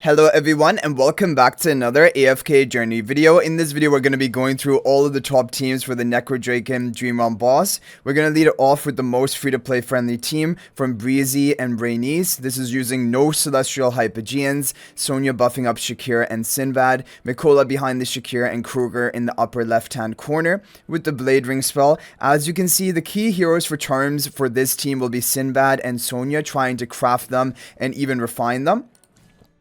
Hello everyone and welcome back to another AFK journey video. In this video we're going to be going through all of the top teams for the Necrodrakon Dream Realm boss. We're going to lead it off with the most free-to-play friendly team from Breezy and Reinier. This is using no Celestial Hypogeans, Sonya buffing up Shakir and Sinbad, Mikola behind the Shakir and Kruger in the upper left hand corner with the Blade Ring spell. As you can see, the key heroes for charms for this team will be Sinbad and Sonya, trying to craft them and even refine them.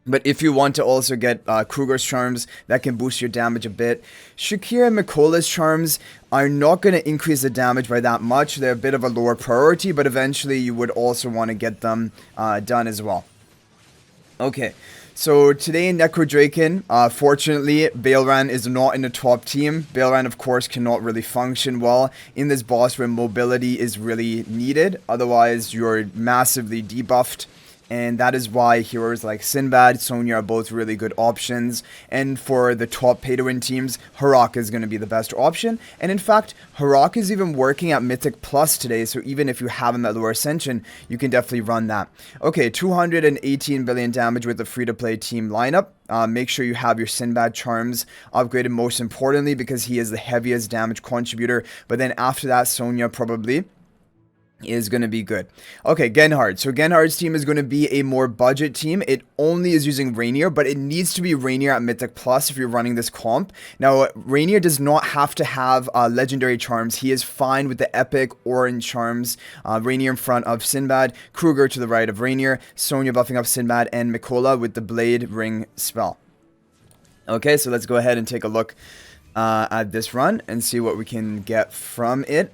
But if you want to also get Kruger's charms, that can boost your damage a bit. Shakir and Mikola's charms are not going to increase the damage by that much. They're a bit of a lower priority, but eventually you would also want to get them done as well. Okay, so today in Necrodrakon, fortunately, Baelran is not in the top team. Baelran, of course, cannot really function well in this boss where mobility is really needed. Otherwise, you're massively debuffed. And that is why heroes like Sinbad, Sonya are both really good options. And for the top pay-to-win teams, Harak is going to be the best option. And in fact, Harak is even working at Mythic Plus today. So even if you have him at lower Ascension, you can definitely run that. Okay, 218 billion damage with the free-to-play team lineup. Make sure you have your Sinbad charms upgraded, most importantly, because he is the heaviest damage contributor. But then after that, Sonya probably is going to be good. Okay, Genhard. So Genhard's team is going to be a more budget team. It only is using Reinier, but it needs to be Reinier at Mythic Plus if you're running this comp. Now, Reinier does not have to have legendary charms. He is fine with the epic orange charms. Reinier in front of Sinbad, Kruger to the right of Reinier, Sonya buffing up Sinbad, and Mikola with the Blade Ring spell. Okay, so let's go ahead and take a look at this run and see what we can get from it.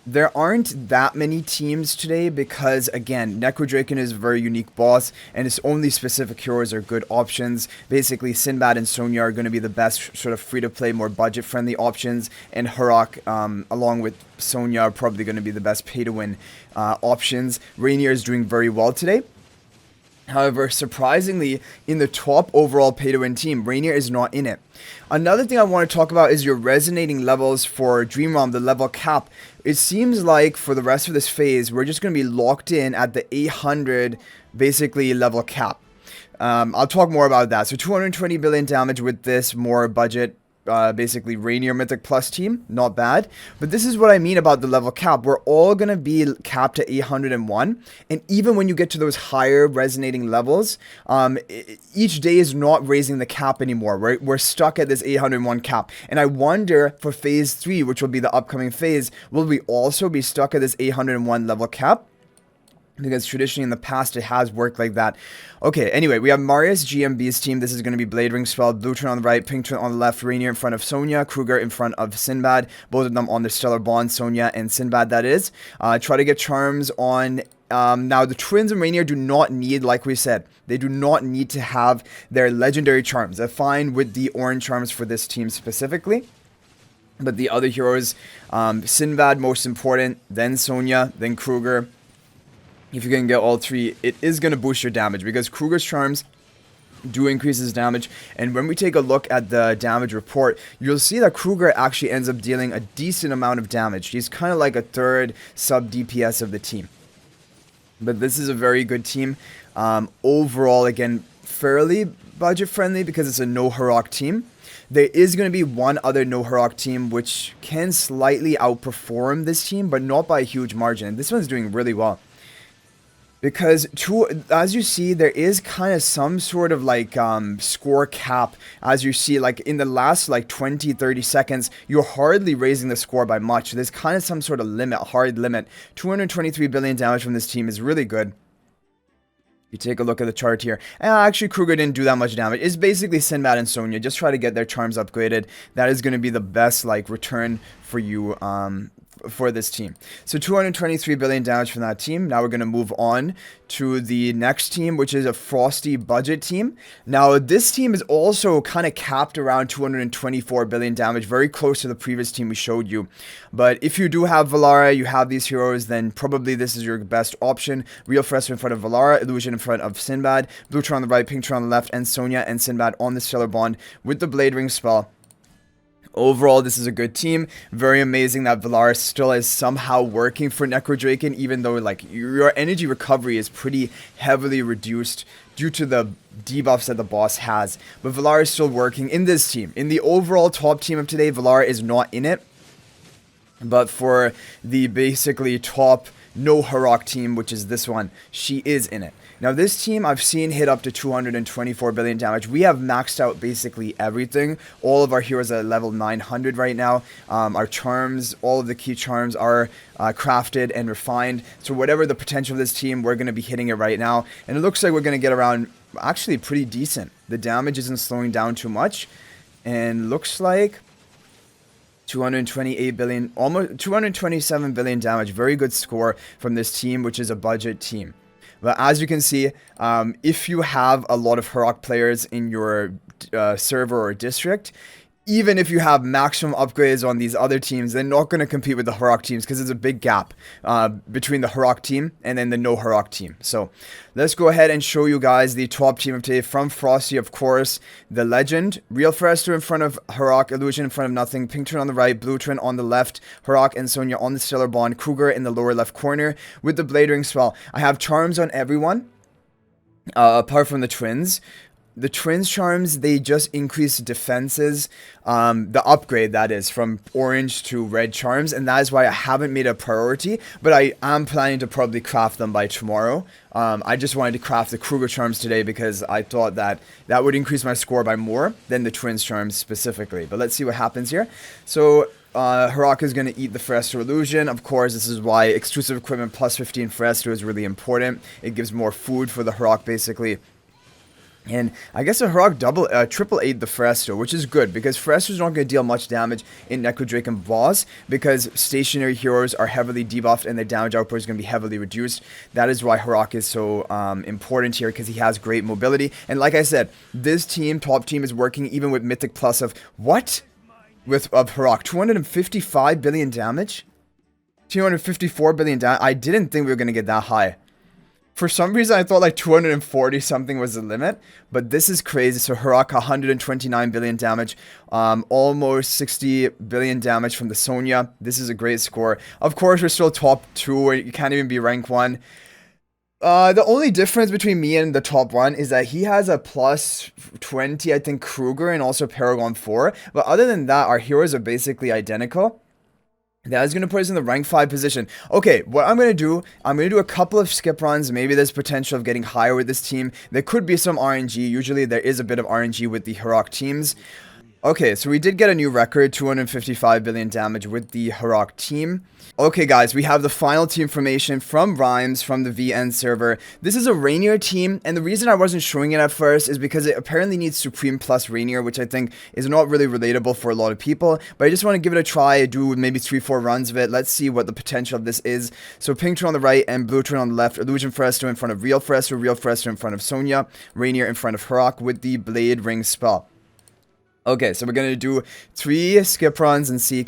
There aren't that many teams today because, again, Necrodrakon is a very unique boss and its only specific heroes are good options. Basically, Sinbad and Sonya are going to be the best sort of free-to-play, more budget-friendly options, and Harak, along with Sonya, are probably going to be the best pay-to-win options. Reinier is doing very well today. However, surprisingly, in the top overall pay-to-win team, Reinier is not in it. Another thing I want to talk about is your resonating levels for Dream Realm, the level cap. It seems like for the rest of this phase, we're just going to be locked in at the 800, basically, level cap. I'll talk more about that. So 220 billion damage with this more budget, basically Reinier Mythic Plus team, not bad. But this is what I mean about the level cap. We're all going to be capped at 801. And even when you get to those higher resonating levels, each day is not raising the cap anymore. We're stuck at this 801 cap. And I wonder for phase 3, which will be the upcoming phase, will we also be stuck at this 801 level cap? Because traditionally in the past it has worked like that. Okay, anyway, we have Marius GMB's team. This is going to be Blade Ring spell, blue turn on the right, pink turn on the left, Reinier in front of Sonya, Kruger in front of Sinbad. Both of them on the Stellar Bond, Sonya and Sinbad, that is. Try to get charms on... now, the twins and Reinier do not need, like we said, they do not need to have their legendary charms. They're fine with the orange charms for this team specifically. But the other heroes, Sinbad most important, then Sonya, then Kruger. If you can get all three, it is going to boost your damage because Kruger's charms do increase his damage. And when we take a look at the damage report, you'll see that Kruger actually ends up dealing a decent amount of damage. He's kind of like a third sub DPS of the team. But this is a very good team. Overall, again, fairly budget friendly because it's a No-Harak team. There is going to be one other No-Harak team which can slightly outperform this team, but not by a huge margin. This one's doing really well. Because, as you see, there is kind of some sort of, like, score cap. As you see, like, in the last, like, 20-30 seconds, you're hardly raising the score by much. There's kind of some sort of limit, hard limit. 223 billion damage from this team is really good. You take a look at the chart here. Actually, Kruger didn't do that much damage. It's basically Sinbad and Sonya. Just try to get their charms upgraded. That is going to be the best, like, return for you, for this team. So 223 billion damage from that team. Now we're going to move on to the next team, which is a Frosty budget team. Now this team is also kind of capped around 224 billion damage, very close to the previous team we showed you. But if you do have Velara, you have these heroes, then probably this is your best option. Real Fresco in front of Velara, Illusion in front of Sinbad, blue turn on the right, pink turn on the left, and Sonya and Sinbad on the Stellar Bond with the Blade Ring spell. Overall, this is a good team. Very amazing that Velara still is somehow working for Necrodrakon, even though like your energy recovery is pretty heavily reduced due to the debuffs that the boss has. But Velara is still working in this team. In the overall top team of today, Velara is not in it. But for the basically top No-Harak team, which is this one, she is in it. Now this team I've seen hit up to 224 billion damage. We have maxed out basically everything. All of our heroes are at level 900 right now. Our charms, all of the key charms are crafted and refined. So whatever the potential of this team, we're going to be hitting it right now. And it looks like we're going to get around actually pretty decent. The damage isn't slowing down too much. And looks like 228 billion, almost 227 billion damage. Very good score from this team, which is a budget team. But as you can see, if you have a lot of Harak players in your server or district, even if you have maximum upgrades on these other teams, they're not going to compete with the Harak teams because there's a big gap between the Harak team and then the No-Harak team. So let's go ahead and show you guys the top team of today. From Frosty, of course, the Legend. Real Forester in front of Harak, Illusion in front of Nothing, Pink Turn on the right, Blue Turn on the left, Harak and Sonya on the Stellar Bond, Kruger in the lower left corner with the Blade Ring spell. I have charms on everyone, apart from the twins. The twins charms, they just increase defenses, the upgrade that is from orange to red charms, and that is why I haven't made a priority, but I am planning to probably craft them by tomorrow. I just wanted to craft the Kruger charms today because I thought that that would increase my score by more than the twins charms specifically. But let's see what happens here. So Harak is going to eat the Forester Illusion. Of course, this is why exclusive equipment plus 15 Forester is really important. It gives more food for the Harak basically. And I guess a Harak triple 8 the Forester, which is good because Forester's not going to deal much damage in Necrodrakon boss because stationary heroes are heavily debuffed and their damage output is going to be heavily reduced. That is why Harak is so important here because he has great mobility. And like I said, this team, top team, is working even with Mythic Plus of what? Of Harak, 255 billion damage? 254 billion damage? I didn't think we were going to get that high. For some reason, I thought like 240 something was the limit, but this is crazy. So Harak, 129 billion damage, almost 60 billion damage from the Sonya. This is a great score. Of course, we're still top 2, where you can't even be rank 1. The only difference between me and the top 1 is that he has a plus 20, I think, Kruger, and also Paragon 4. But other than that, our heroes are basically identical. That is going to put us in the rank 5 position. Okay, what I'm going to do a couple of skip runs. Maybe there's potential of getting higher with this team. There could be some RNG. Usually there is a bit of RNG with the Harak teams. Okay, so we did get a new record, 255 billion damage with the Harak team. Okay guys, we have the final team formation from Rhymes from the VN server. This is a Reinier team, and the reason I wasn't showing it at first is because it apparently needs Supreme plus Reinier, which I think is not really relatable for a lot of people, but I just want to give it a try, do maybe 3-4 runs of it. Let's see what the potential of this is. So Pink Turn on the right and Blue Turn on the left, Illusion Forester in front of Real Forester in front of Sonya, Reinier in front of Harak with the Blade Ring spell. Okay, so we're going to do 3 skip runs and see,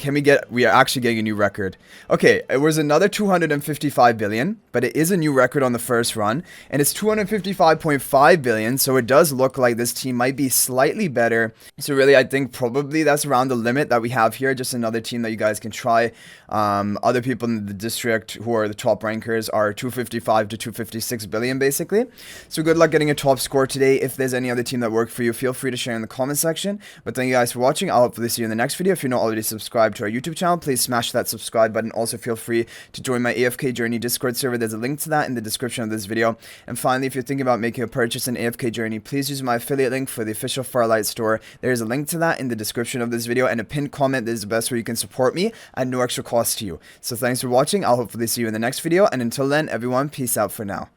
we are actually getting a new record. Okay, it was another 255 billion, but it is a new record on the first run, and it's 255.5 billion, so it does look like this team might be slightly better. So really, I think probably that's around the limit that we have here, just another team that you guys can try. Other people in the district who are the top rankers are 255 to 256 billion, basically. So good luck getting a top score today. If there's any other team that worked for you, feel free to share in the comment section. But thank you guys for watching. I'll hopefully see you in the next video. If you're not already subscribed to our YouTube channel, please smash that subscribe button. Also, feel free to join my AFK Journey Discord server. There's a link to that in the description of this video. And finally, if you're thinking about making a purchase in AFK Journey, please use my affiliate link for the official Farlight store. There is a link to that in the description of this video and a pinned comment. This is the best way you can support me at no extra cost to you. So thanks for watching. I'll hopefully see you in the next video. And until then, everyone, peace out for now.